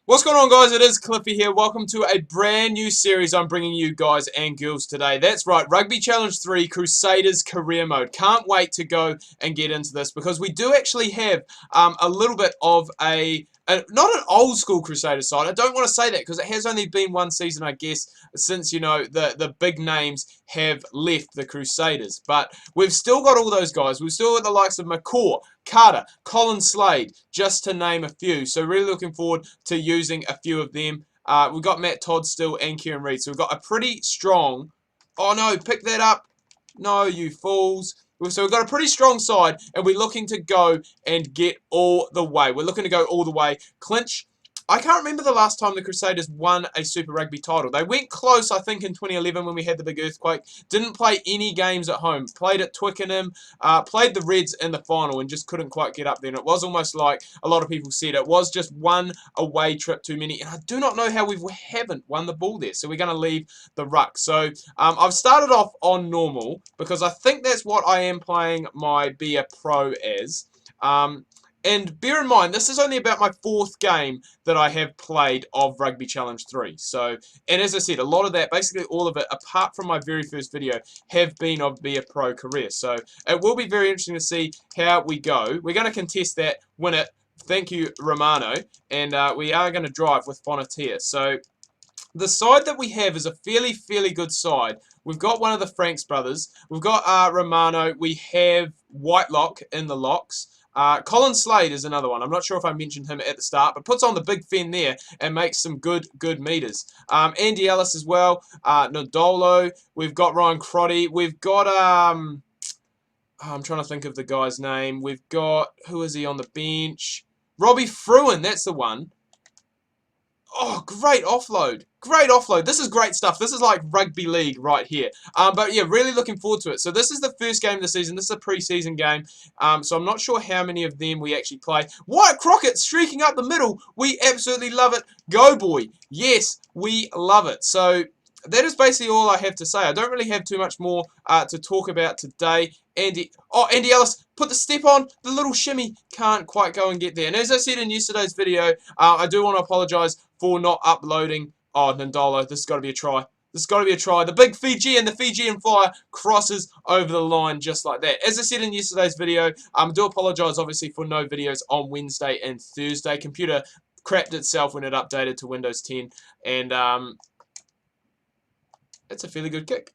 What's going on, guys? It is Cliffy here. Welcome to a brand new series I'm bringing you guys and girls today. That's right, Rugby Challenge 3 Crusaders Career Mode. Can't wait to go and get into this because we do actually have a little bit of not an old school Crusaders side. I don't want to say that because it has only been one season, I guess, since, the big names have left the Crusaders. But we've still got all those guys. We've still got the likes of McCaw, Carter, Colin Slade, just to name a few. So really looking forward to using a few of them. We've got Matt Todd still and Kieran Reid. So we've got a pretty strong... Oh no, pick that up. No, you fools. So we've got a pretty strong side, and we're looking to go and get all the way. We're looking to go all the way. Clinch. I can't remember the last time the Crusaders won a Super Rugby title. They went close, I think, in 2011 when we had the big earthquake. Didn't play any games at home. Played at Twickenham. Played the Reds in the final and just couldn't quite get up there. And it was almost like a lot of people said it was just one away trip too many. And I do not know how we haven't won the ball there. So we're going to leave the ruck. So I've started off on normal because I think that's what I am playing my Be a Pro as. And bear in mind, this is only about my fourth game that I have played of Rugby Challenge 3. So, and as I said, a lot of that, basically all of it, apart from my very first video, have been of Be a Pro career. So, it will be very interesting to see how we go. We're going to contest that, win it. Thank you, Romano. And we are going to drive with Fonatia. So, the side that we have is a fairly good side. We've got one of the Franks brothers. We've got Romano. We have Whitelock in the locks. Colin Slade is another one. I'm not sure if I mentioned him at the start, but puts on the big fin there and makes some good meters. Andy Ellis as well. Nodolo. We've got Ryan Crotty. We've got I'm trying to think of the guy's name. We've got, who is he on the bench? Robbie Fruin. That's the one. Oh, great offload. Great offload. This is great stuff. This is like rugby league right here. But yeah, really looking forward to it. So this is the first game of the season. This is a pre-season game. So I'm not sure how many of them we actually play. Wyatt Crockett streaking up the middle. We absolutely love it. Go, boy. Yes, we love it. So that is basically all I have to say. I don't really have too much more to talk about today. Andy Ellis, put the step on. The little shimmy can't quite go and get there. And as I said in yesterday's video, I do want to apologise for not uploading. Oh, Nandolo, this has got to be a try. This has got to be a try. The big Fijian, the Fijian flyer crosses over the line just like that. As I said in yesterday's video, I do apologise obviously for no videos on Wednesday and Thursday. Computer crapped itself when it updated to Windows 10. And it's a fairly good kick.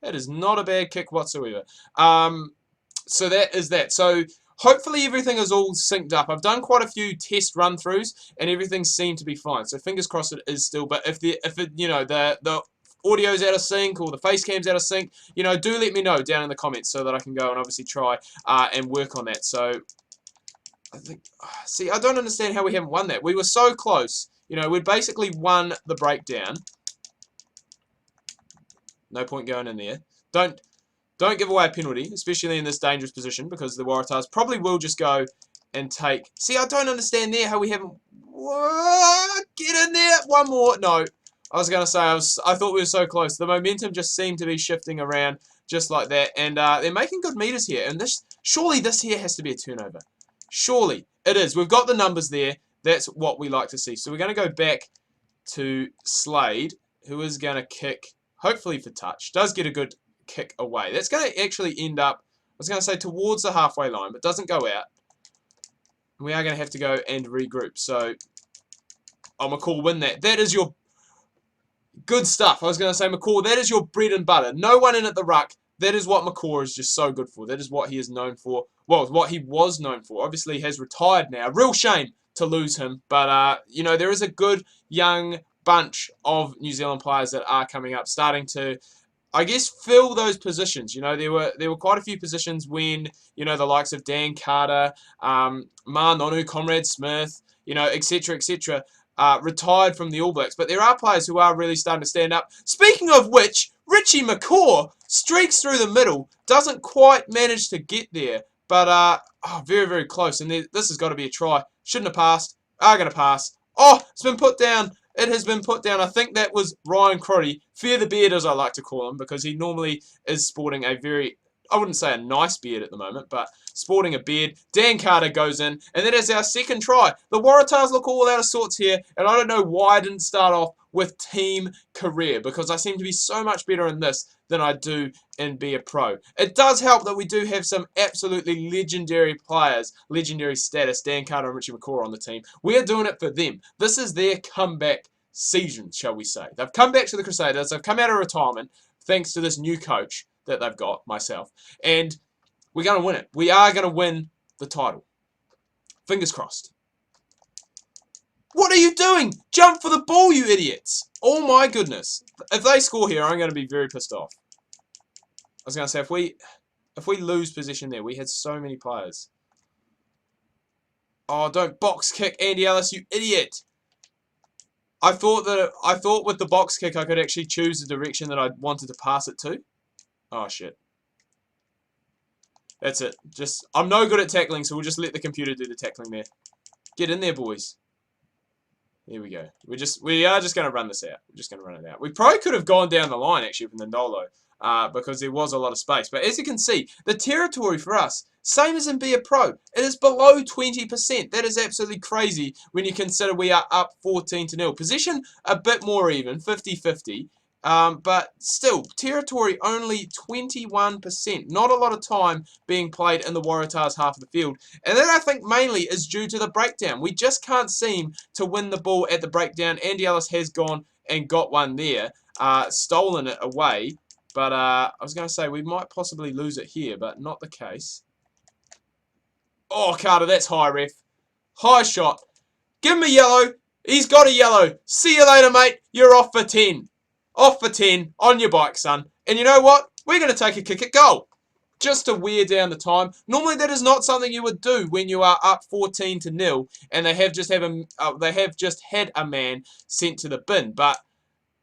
That is not a bad kick whatsoever. So that is that. So hopefully everything is all synced up. I've done quite a few test run-throughs and everything seemed to be fine. So fingers crossed it is still. But if the audio's out of sync or the face cam's out of sync, do let me know down in the comments so that I can go and obviously try and work on that. So I think, see, I don't understand how we haven't won that. We were so close. We'd basically won the breakdown. No point going in there. Don't give away a penalty, especially in this dangerous position, because the Waratahs probably will just go and take... See, I don't understand there how we haven't... What? Get in there! One more. No. I was going to say, I thought we were so close. The momentum just seemed to be shifting around just like that. And they're making good meters here. And surely this here has to be a turnover. Surely. It is. We've got the numbers there. That's what we like to see. So we're going to go back to Slade, who is going to kick... Hopefully for touch. Does get a good kick away. That's going to actually end up, I was going to say towards the halfway line, but doesn't go out. We are going to have to go and regroup. So, McCall, win that. That is your good stuff. I was going to say, McCall, that is your bread and butter. No one in at the ruck. That is what McCall is just so good for. That is what he is known for. Well, what he was known for. Obviously, he has retired now. Real shame to lose him. But, there is a good young bunch of New Zealand players that are coming up, starting to, I guess, fill those positions. There were quite a few positions when, the likes of Dan Carter, Ma Nonu, Conrad Smith, etc., retired from the All Blacks. But there are players who are really starting to stand up. Speaking of which, Richie McCaw streaks through the middle, doesn't quite manage to get there, but very, very close. And this has got to be a try. Shouldn't have passed. Are going to pass. Oh, it's been put down. It has been put down. I think that was Ryan Crotty. Fear the Beard, as I like to call him, because he normally is sporting a very I wouldn't say a nice beard at the moment, but sporting a beard. Dan Carter goes in, and that is our second try. The Waratahs look all out of sorts here, and I don't know why I didn't start off with team career, because I seem to be so much better in this than I do in Be a Pro. It does help that we do have some absolutely legendary players, legendary status, Dan Carter and Richie McCaw on the team. We are doing it for them. This is their comeback season, shall we say. They've come back to the Crusaders. They've come out of retirement thanks to this new coach that they've got, myself. And we're going to win it. We are going to win the title. Fingers crossed. What are you doing? Jump for the ball, you idiots. Oh my goodness. If they score here, I'm going to be very pissed off. I was going to say, if we lose position there, we had so many players. Oh, don't box kick Andy Ellis, you idiot. I thought with the box kick I could actually choose the direction that I wanted to pass it to. Oh shit. That's it. I'm no good at tackling, so we'll just let the computer do the tackling there. Get in there, boys. Here we go. We are just going to run this out. We're just going to run it out. We probably could have gone down the line, actually, from the Ndolo, because there was a lot of space. But as you can see, the territory for us, same as in Be a Pro, it is below 20%. That is absolutely crazy when you consider we are up 14-0. Position a bit more even, 50-50. But still, territory only 21%. Not a lot of time being played in the Waratahs half of the field. And that, I think, mainly is due to the breakdown. We just can't seem to win the ball at the breakdown. Andy Ellis has gone and got one there. Stolen it away. But I was going to say, we might possibly lose it here, but not the case. Oh, Carter, that's high, ref. High shot. Give him a yellow. He's got a yellow. See you later, mate. You're off for 10. Off for 10, on your bike, son. And you know what? We're going to take a kick at goal. Just to wear down the time. Normally that is not something you would do when you are up 14-0 and they have just had a man sent to the bin. But,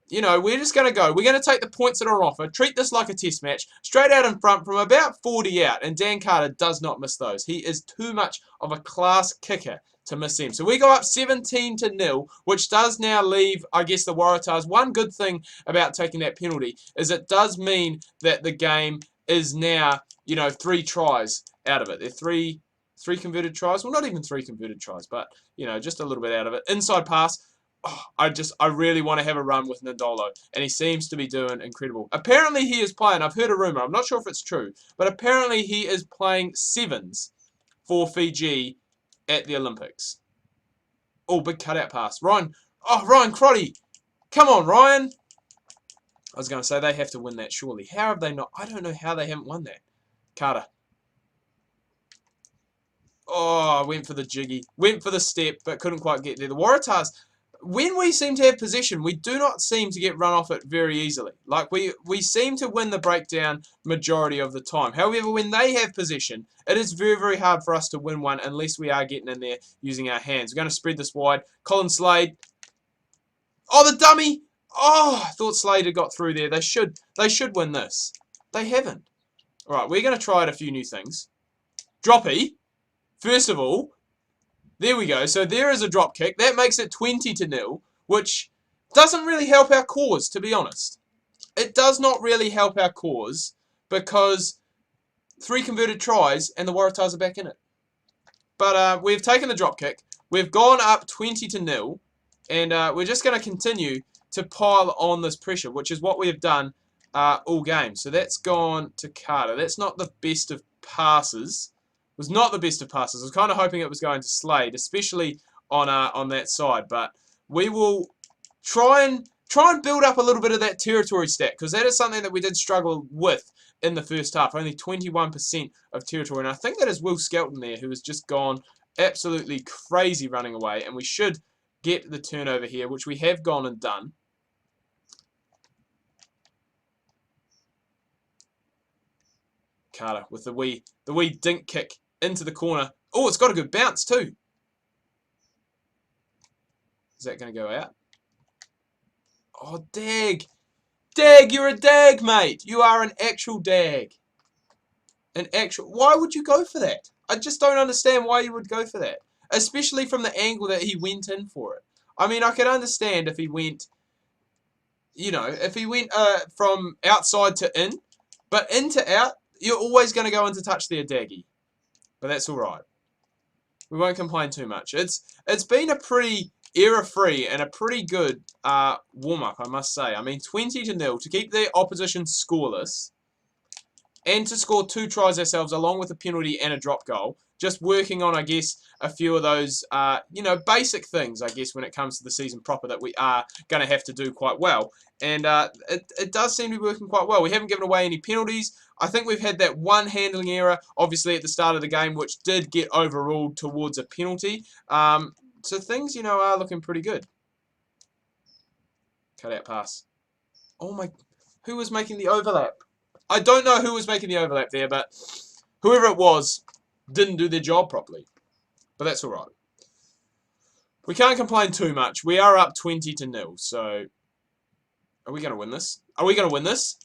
you know, we're just going to go. We're going to take the points that are on offer. Treat this like a test match. Straight out in front from about 40 out. And Dan Carter does not miss those. He is too much of a class kicker to miss him. So we go up 17-0, which does now leave, I guess, the Waratahs. One good thing about taking that penalty is it does mean that the game is now, you know, 3 tries out of it. They're three converted tries. Well, not even 3 converted tries, but, you know, just a little bit out of it. Inside pass. Oh, I really want to have a run with Ndolo, and he seems to be doing incredible. Apparently he is playing, I've heard a rumour, I'm not sure if it's true, but apparently he is playing 7s for Fiji at the Olympics. Oh, big cutout pass. Ryan Crotty. Come on, Ryan. I was going to say they have to win that, surely. How have they not? I don't know how they haven't won that. Carter. Oh, went for the jiggy. Went for the step, but couldn't quite get there. The Waratahs, when we seem to have possession, we do not seem to get run off it very easily. Like, we seem to win the breakdown majority of the time. However, when they have possession, it is very, very hard for us to win one unless we are getting in there using our hands. We're going to spread this wide. Colin Slade. Oh, the dummy! Oh, I thought Slade had got through there. They should win this. They haven't. All right, we're going to try out a few new things. Droppy. First of all, there we go. So there is a drop kick. That makes it 20-0, which doesn't really help our cause, to be honest. It does not really help our cause because 3 converted tries and the Waratahs are back in it. But we've taken the drop kick. We've gone up 20-0, and we're just going to continue to pile on this pressure, which is what we have done all game. So that's gone to Carter. That's not the best of passes. Was not the best of passes. I was kind of hoping it was going to Slade, especially on that side. But we will try and build up a little bit of that territory stat, because that is something that we did struggle with in the first half. Only 21% of territory, and I think that is Will Skelton there, who has just gone absolutely crazy running away. And we should get the turnover here, which we have gone and done. Carter with the wee dink kick into the corner. Oh, it's got a good bounce too. Is that going to go out? Oh, Dag. Dag, you're a dag, mate. You are an actual dag. Why would you go for that? I just don't understand why you would go for that. Especially from the angle that he went in for it. I mean, I could understand if he went, you know, if he went from outside to in. But in to out, you're always going to go in to touch their daggy. But that's all right. We won't complain too much. It's been a pretty error-free and a pretty good warm-up, I must say. I mean, 20-0 to keep the opposition scoreless and to score 2 tries ourselves along with a penalty and a drop goal. Just working on, I guess, a few of those, basic things, I guess, when it comes to the season proper that we are going to have to do quite well. And it does seem to be working quite well. We haven't given away any penalties. I think we've had that one handling error, obviously, at the start of the game, which did get overruled towards a penalty. So things, are looking pretty good. Cut out pass. Oh, my... Who was making the overlap? I don't know who was making the overlap there, but whoever it was didn't do their job properly. But that's all right. We can't complain too much. We are up 20-0, so... Are we going to win this? Are we going to win this?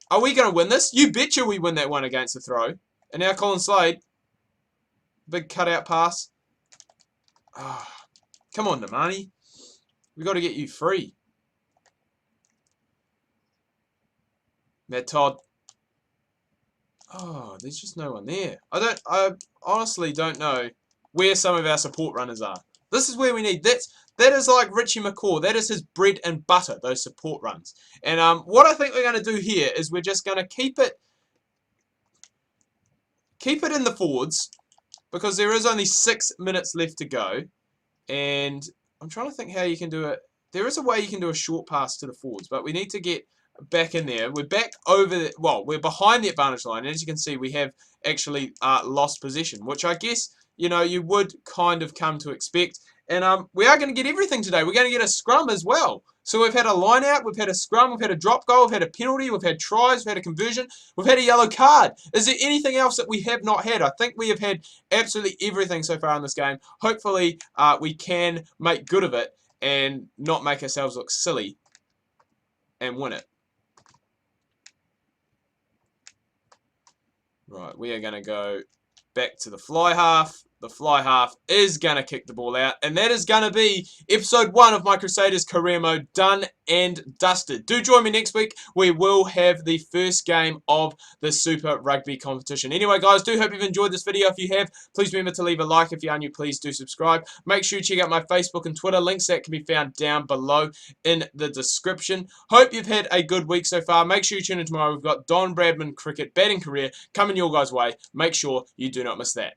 Are we going to win this? You betcha we win that one against the throw. And now Colin Slade. Big cutout pass. Oh, come on, Damani. We've got to get you free. Matt Todd. Oh, there's just no one there. I honestly don't know where some of our support runners are. This is where we need. That is like Richie McCaw. That is his bread and butter, those support runs. And what I think we're going to do here is we're just going to keep it in the forwards because there is only 6 minutes left to go. And I'm trying to think how you can do it. There is a way you can do a short pass to the forwards, but we need to get back in there. We're back over we're behind the advantage line. And as you can see, we have actually lost possession, which I guess, you would kind of come to expect. And we are going to get everything today. We're going to get a scrum as well. So we've had a line out, we've had a scrum, we've had a drop goal, we've had a penalty, we've had tries, we've had a conversion, we've had a yellow card. Is there anything else that we have not had? I think we have had absolutely everything so far in this game. Hopefully we can make good of it and not make ourselves look silly and win it. Right, we are going to go back to the fly half. The fly half is going to kick the ball out. And that is going to be episode 1 of my Crusaders career mode done and dusted. Do join me next week. We will have the first game of the Super Rugby competition. Anyway, guys, do hope you've enjoyed this video. If you have, please remember to leave a like. If you are new, please do subscribe. Make sure you check out my Facebook and Twitter. Links that can be found down below in the description. Hope you've had a good week so far. Make sure you tune in tomorrow. We've got Don Bradman Cricket batting career coming your guys' way. Make sure you do not miss that.